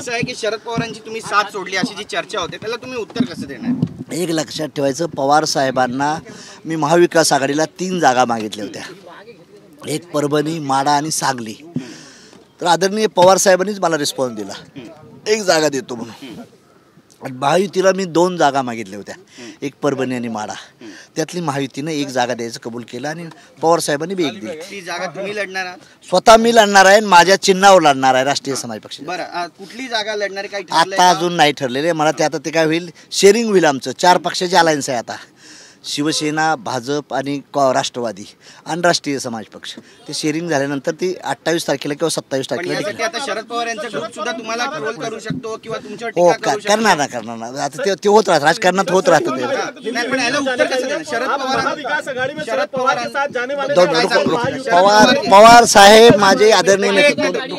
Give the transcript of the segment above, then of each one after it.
असं आहे की शरद पवारांची तुम्ही साथ सोडली अशी जी चर्चा होते त्याला तुम्ही उत्तर कसं देणार? एक लक्षात ठेवायचं, पवार साहेबांना मी महाविकास आघाडीला 3 जागा मागितल्या होत्या, एक परभणी, माढा आणि सांगली. तर आदरणीय पवार साहेबांनीच मला रिस्पॉन्स दिला, 1 जागा देतो म्हणून. आणि महायुतीला मी 2 जागा मागितल्या होत्या, एक परभणी आणि माढा. त्यातली महायुतीनं 1 जागा द्यायचं कबूल केलं आणि पवार साहेबांनी बी 1 दिली. ती जागा तुम्ही लढणार आहात? स्वतः मी लढणार आहे, माझ्या चिन्हावर लढणार आहे राष्ट्रीय समाज पक्ष. बरं, कुठली जागा लढणारी काही आता अजून नाही ठरलेले मला. ते आता ते काय होईल, शेअरिंग होईल. आमचं 4 पक्षाची अलायन्स आहे आता, शिवसेना, भाजप आणि राष्ट्रवादी आणि राष्ट्रीय समाज पक्ष. ते शेअरिंग झाल्यानंतर ती 28 तारखेला किंवा 27 तारखेला. आता शरद पवार यांचा ग्रुप सुद्धा तुम्हाला ट्रोल करू शकतो किंवा तुमच्यावर हो, टीका करू शकतो. करणार ना. आता ते होत राहत, राजकारणात होत राहतं ते. नाही, पण याला उत्तर कसं देणार? पवार साहेब माझे आदरणीय नेतृत्व.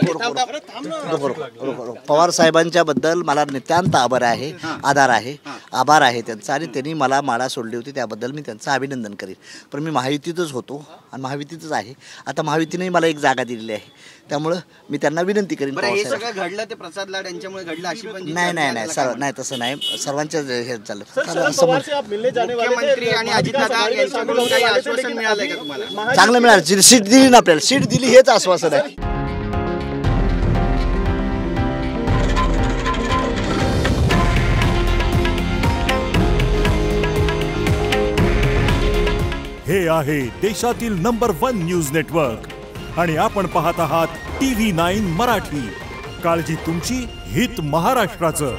पवार साहेबांच्या बद्दल मला नितांत आभार आहे त्यांचा. आणि त्यांनी मला माडा सोडली होती त्याबद्दल मी त्यांचं अभिनंदन करेन. पण मी महायुतीतच होतो आणि महायुतीतच आहे. आता महायुतीनेही मला 1 जागा दिलेली आहे, त्यामुळं मी त्यांना विनंती करेन. हे सगळं घडलं ते प्रसाद लाड यांच्यामुळे घडलं अशी पण नाही तसं नाही. सर्वांच्या हे चाललं. मुख्यमंत्री आणि अजितदादा यांच्याकडून काही आश्वासन मिळालंय का तुम्हाला? चांगलं मिळालं. सीट दिली ना आपल्याला, सीट दिली हेच आश्वासन आहे. हे आहे देशातील नंबर 1 न्यूज नेटवर्क आणि आपण पाहत आहात TV9 मराठी. काळजी तुमची, हित महाराष्ट्राचं.